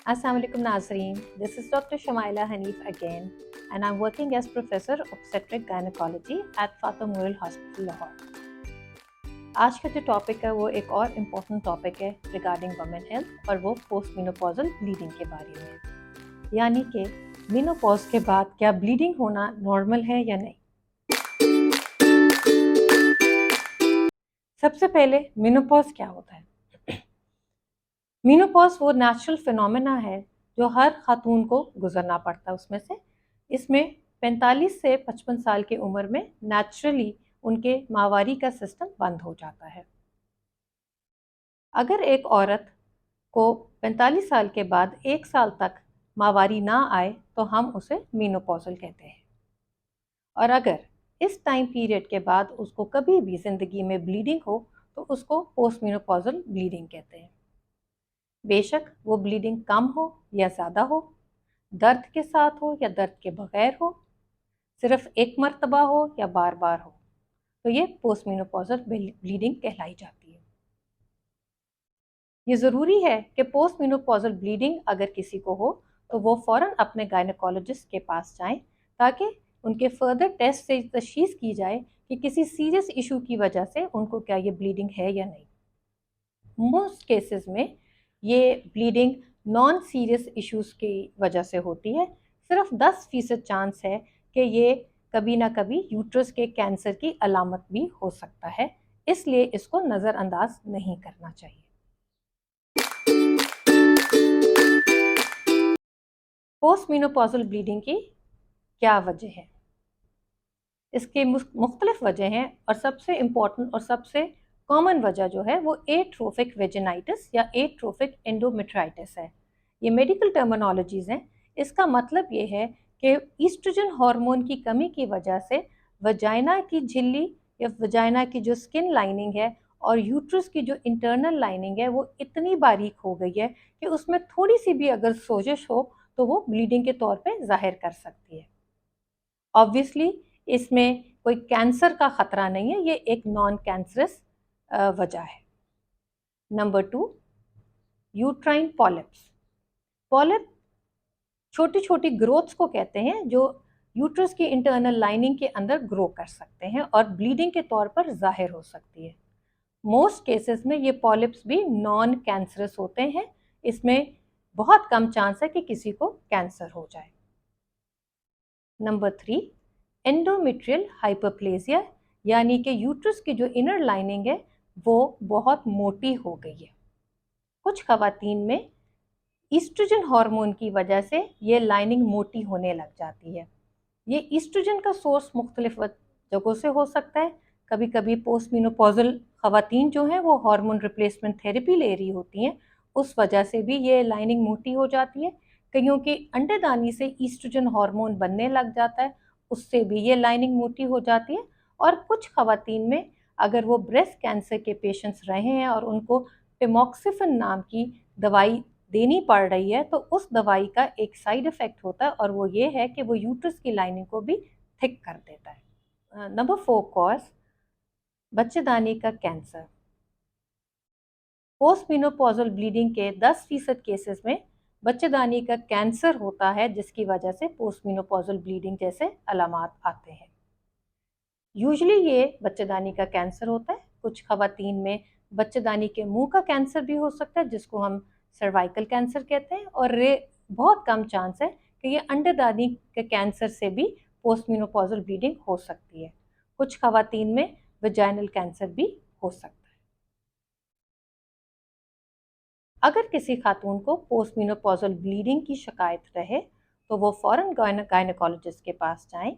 Assalamu alaikum Nazreen. This is Dr. Shamaila Hanif again, and I'm working as Professor Obstetric Gynecology at Fateh Memorial Hospital, Lahore. आज का जो topic है वो एक और इम्पोर्टेंट टॉपिक है रिगार्डिंग वुमेन हेल्थ, और वो पोस्ट मेनोपॉजल ब्लीडिंग के बारे में, यानी कि मेनोपॉज के बाद क्या ब्लीडिंग होना नॉर्मल है या नहीं। सबसे पहले मेनोपॉज क्या होता है? मेनोपॉज वो नेचुरल फिनोमेना है जो हर खातून को गुजरना पड़ता है। उसमें से इसमें 45 से 55 साल की उम्र में नेचुरली उनके माहवारी का सिस्टम बंद हो जाता है। अगर एक औरत को 45 साल के बाद 1 साल तक माहवारी ना आए तो हम उसे मेनोपॉजल कहते हैं, और अगर इस टाइम पीरियड के बाद उसको कभी भी जिंदगी में ब्लीडिंग हो तो उसको पोस्ट मेनोपॉजल ब्लीडिंग कहते हैं। बेशक वो ब्लीडिंग कम हो या ज़्यादा हो, दर्द के साथ हो या दर्द के बगैर हो, सिर्फ एक मर्तबा हो या बार बार हो, तो ये पोस्ट मेनोपॉजल ब्लीडिंग कहलाई जाती है। ये ज़रूरी है कि पोस्ट मेनोपॉजल ब्लीडिंग अगर किसी को हो तो वो फ़ौरन अपने गायनेकोलॉजिस्ट के पास जाएं, ताकि उनके फर्दर टेस्ट से तशख़ीस की जाए कि किसी सीरियस इशू की वजह से उनको क्या ये ब्लीडिंग है या नहीं। मोस्ट केसेस में ये ब्लीडिंग नॉन सीरियस इश्यूज की वजह से होती है। सिर्फ 10% चांस है कि ये कभी ना कभी यूट्रस के कैंसर की अलामत भी हो सकता है, इसलिए इसको नज़रअंदाज नहीं करना चाहिए। पोस्ट मेनोपॉजल ब्लीडिंग की क्या वजह है? इसके मुख्तलिफ वजह हैं, और सबसे इम्पोर्टेंट और सबसे कॉमन वजह जो है वो एट्रोफिक वेजिनाइटिस या एट्रोफिक एंडोमेट्राइटिस है। ये मेडिकल टर्मिनोलॉजीज हैं। इसका मतलब ये है कि ईस्ट्रोजन हार्मोन की कमी की वजह से वजाइना की झिल्ली या वजाइना की जो स्किन लाइनिंग है और यूट्रस की जो इंटरनल लाइनिंग है वो इतनी बारीक हो गई है कि उसमें थोड़ी सी भी अगर सोजिश हो तो वो ब्लीडिंग के तौर पे जाहिर कर सकती है। ऑब्वियसली इसमें कोई कैंसर का खतरा नहीं है, ये एक नॉन कैंसरस वजह है। Number 2, uterine polyps. पॉलिप छोटी छोटी ग्रोथ्स को कहते हैं जो यूट्रस की इंटरनल लाइनिंग के अंदर ग्रो कर सकते हैं और ब्लीडिंग के तौर पर जाहिर हो सकती है। मोस्ट केसेस में ये पॉलिप्स भी नॉन कैंसरस होते हैं। इसमें बहुत कम चांस है कि किसी को कैंसर हो जाए। नंबर 3, एंडोमेट्रियल हाइपरप्लेजिया, यानी कि यूट्रस की जो इनर लाइनिंग है वो बहुत मोटी हो गई है। कुछ खवातीन में ईस्ट्रोजन हार्मोन की वजह से ये लाइनिंग मोटी होने लग जाती है। ये ईस्ट्रोजन का सोर्स मुख्तलिफ जगहों से हो सकता है। कभी कभी पोस्ट मेनोपॉजल खवातीन जो हैं वो हार्मोन रिप्लेसमेंट थेरेपी ले रही होती हैं, उस वजह से भी ये लाइनिंग मोटी हो जाती है। कईयों की अंडेदानी से ईस्ट्रोजन हार्मोन बनने लग जाता है, उससे भी ये लाइनिंग मोटी हो जाती है। और कुछ खवातीन में अगर वो ब्रेस्ट कैंसर के पेशेंट्स रहे हैं और उनको टेमोक्सिफन नाम की दवाई देनी पड़ रही है तो उस दवाई का एक साइड इफेक्ट होता है, और वो ये है कि वो यूट्रस की लाइनिंग को भी थिक कर देता है। नंबर 4 कॉज, बच्चेदानी का कैंसर। पोस्ट मेनोपॉजल ब्लीडिंग के 10% केसेस में बच्चेदानी का कैंसर होता है, जिसकी वजह से पोस्ट मेनोपॉजल ब्लीडिंग जैसे अलामात आते हैं। यूजुअली ये बच्चेदानी का कैंसर होता है। कुछ खवातीन में बच्चेदानी के मुंह का कैंसर भी हो सकता है, जिसको हम सर्वाइकल कैंसर कहते हैं, और बहुत कम चांस है कि ये अंडेदानी के कैंसर से भी पोस्ट मेनोपॉजल ब्लीडिंग हो सकती है। कुछ खवातीन में वजाइनल कैंसर भी हो सकता है। अगर किसी खातून को पोस्ट मेनोपॉजल ब्लीडिंग की शिकायत रहे तो वो फ़ौरन गायनेकोलॉजिस्ट के पास जाएं।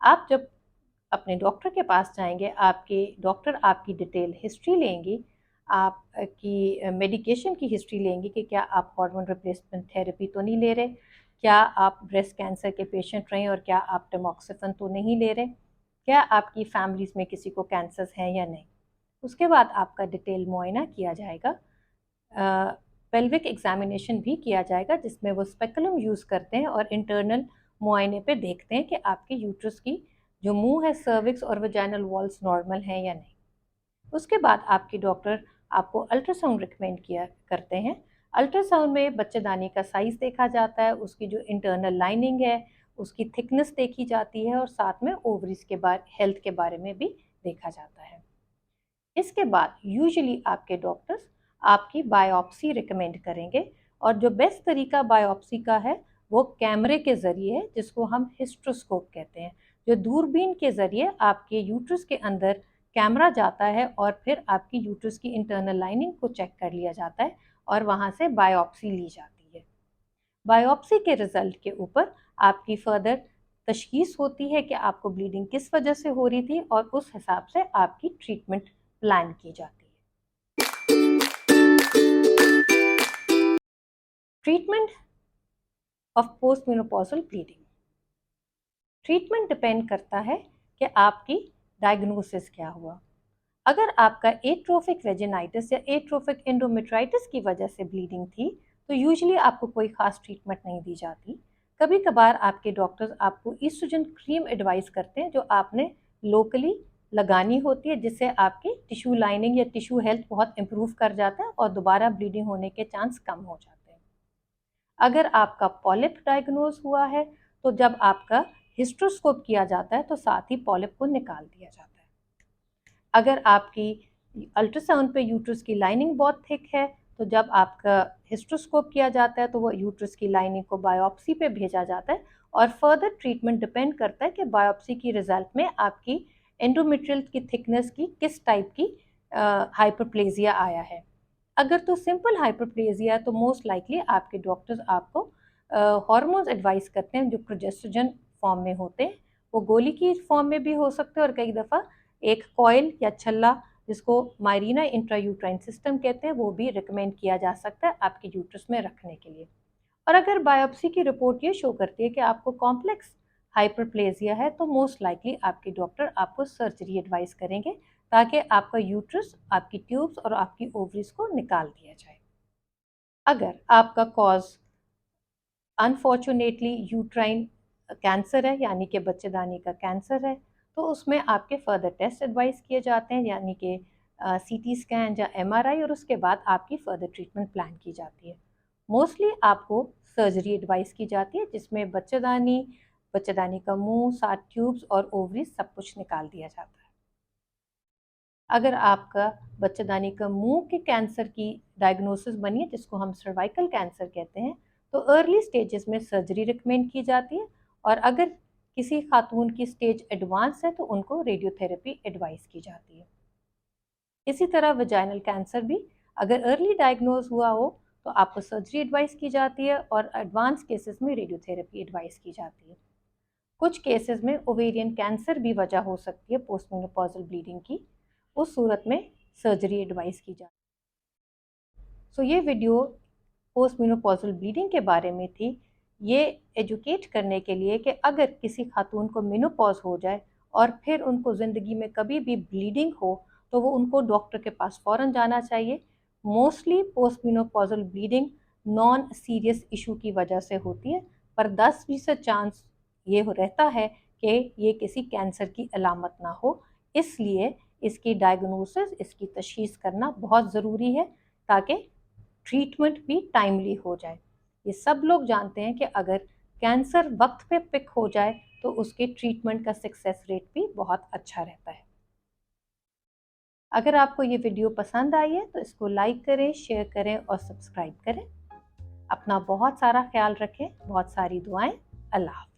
आप जब अपने डॉक्टर के पास जाएंगे, आपके डॉक्टर आपकी डिटेल हिस्ट्री लेंगी, आपकी मेडिकेशन की हिस्ट्री लेंगी कि क्या आप हार्मोन रिप्लेसमेंट थेरेपी तो नहीं ले रहे, क्या आप ब्रेस्ट कैंसर के पेशेंट रहे और क्या आप टेमोक्सिफन तो नहीं ले रहे, क्या आपकी फैमिलीज में किसी को कैंसर हैं या नहीं। उसके बाद आपका डिटेल मुआयना किया जाएगा, पेल्विक एग्जामिनेशन भी किया जाएगा, जिसमें वो स्पेकुलम यूज़ करते हैं और इंटरनल मुआयने पे देखते हैं कि आपके यूट्रस की जो मुंह है, सर्विक्स और वजाइनल वॉल्स नॉर्मल हैं या नहीं। उसके बाद आपके डॉक्टर आपको अल्ट्रासाउंड रिकमेंड किया करते हैं। अल्ट्रासाउंड में बच्चेदानी का साइज देखा जाता है, उसकी जो इंटरनल लाइनिंग है उसकी थिकनेस देखी जाती है और साथ में ओवरीज के हेल्थ के बारे में भी देखा जाता है। इसके बाद यूजुअली आपके डॉक्टर्स आपकी बायोप्सी रिकमेंड करेंगे और जो बेस्ट तरीका बायोप्सी का है वो कैमरे के ज़रिए है, जिसको हम हिस्ट्रोस्कोप कहते हैं। जो दूरबीन के ज़रिए आपके यूट्रस के अंदर कैमरा जाता है और फिर आपकी यूट्रस की इंटरनल लाइनिंग को चेक कर लिया जाता है और वहाँ से बायोप्सी ली जाती है। बायोप्सी के रिजल्ट के ऊपर आपकी फर्दर तशखीस होती है कि आपको ब्लीडिंग किस वजह से हो रही थी और उस हिसाब से आपकी ट्रीटमेंट प्लान की जाती है। Treatment of post menopausal bleeding. Treatment depend करता है कि आपकी डायग्नोसिस क्या हुआ। अगर आपका एट्रोफिक वेजिनाइटिस या एट्रोफिक एंडोमेट्राइटिस की वजह से ब्लीडिंग थी तो यूजुअली आपको कोई खास ट्रीटमेंट नहीं दी जाती। कभी कभार आपके डॉक्टर्स आपको ईस्ट्रोजन क्रीम एडवाइस करते हैं जो आपने लोकली लगानी होती है, जिससे आपकी टिश्यू लाइनिंग या टिश्यू हेल्थ बहुत इंप्रूव कर जाता है और दोबारा ब्लीडिंग होने के चांस कम हो जाते हैं। अगर आपका पॉलिप डायग्नोज हुआ है तो जब आपका हिस्ट्रोस्कोप किया जाता है तो साथ ही पॉलिप को निकाल दिया जाता है। अगर आपकी अल्ट्रासाउंड पे यूट्रस की लाइनिंग बहुत थिक है तो जब आपका हिस्ट्रोस्कोप किया जाता है तो वो यूट्रस की लाइनिंग को बायोप्सी पे भेजा जाता है और फर्दर ट्रीटमेंट डिपेंड करता है कि बायोप्सी की रिजल्ट में आपकी एंडोमेट्रियल की थिकनेस की किस टाइप की हाइपरप्लेजिया आया है। अगर तो सिंपल हाइपरप्लेजिया है तो मोस्ट लाइकली आपके डॉक्टर्स आपको हार्मोन्स एडवाइस करते हैं जो प्रोजेस्टेरोन फॉर्म में होते हैं। वो गोली की फॉर्म में भी हो सकते हैं और कई दफ़ा एक कॉइल या छल्ला जिसको मायरीना इंट्रायूट्राइन सिस्टम कहते हैं वो भी रिकमेंड किया जा सकता है आपके यूट्रस में रखने के लिए। और अगर बायोप्सी की रिपोर्ट ये शो करती है कि आपको कॉम्प्लेक्स हाइपरप्लेजिया है तो मोस्ट लाइकली आपके डॉक्टर आपको सर्जरी एडवाइस करेंगे ताकि आपका यूट्रस, आपकी ट्यूब्स और आपकी ओवरीज को निकाल दिया जाए। अगर आपका कॉज अनफॉर्चुनेटली यूट्राइन कैंसर है यानी कि बच्चेदानी का कैंसर है तो उसमें आपके फर्दर टेस्ट एडवाइस किए जाते हैं यानी कि सीटी स्कैन या एमआरआई और उसके बाद आपकी फर्दर ट्रीटमेंट प्लान की जाती है। मोस्टली आपको सर्जरी एडवाइस की जाती है जिसमें बच्चेदानी का मुंह, 7 ट्यूब्स और ओवरीज सब कुछ निकाल दिया जाता है। अगर आपका बच्चेदानी का मुंह के कैंसर की डायग्नोसिस बनी है जिसको हम सर्वाइकल कैंसर कहते हैं तो अर्ली स्टेजेस में सर्जरी रिकमेंड की जाती है और अगर किसी खातून की स्टेज एडवांस है तो उनको रेडियोथेरेपी एडवाइस की जाती है। इसी तरह वजाइनल कैंसर भी अगर अर्ली डायग्नोज हुआ हो तो आपको सर्जरी एडवाइस की जाती है और एडवांस केसेस में रेडियोथेरेपी एडवाइस की जाती है। कुछ केसेस में ओवेरियन कैंसर भी वजह हो सकती है पोस्ट मेनोपॉजल ब्लीडिंग की, उस सूरत में सर्जरी एडवाइस की जाती है। सो ये वीडियो पोस्ट मेनोपॉजल ब्लीडिंग के बारे में थी, ये एजुकेट करने के लिए कि अगर किसी खातून को मेनोपॉज हो जाए और फिर उनको ज़िंदगी में कभी भी ब्लीडिंग हो तो वो उनको डॉक्टर के पास फ़ौरन जाना चाहिए। Mostly post menopausal bleeding non serious issue की वजह से होती है पर 10% चांस ये रहता है कि ये किसी कैंसर की अलामत ना हो, इसलिए इसकी डायग्नोसिस, इसकी तशखीस करना बहुत ज़रूरी है ताकि ट्रीटमेंट भी टाइमली हो जाए। ये सब लोग जानते हैं कि अगर कैंसर वक्त पे पिक हो जाए तो उसके ट्रीटमेंट का सक्सेस रेट भी बहुत अच्छा रहता है। अगर आपको ये वीडियो पसंद आई है तो इसको लाइक करें, शेयर करें और सब्सक्राइब करें। अपना बहुत सारा ख्याल रखें, बहुत सारी दुआएं। अल्लाह।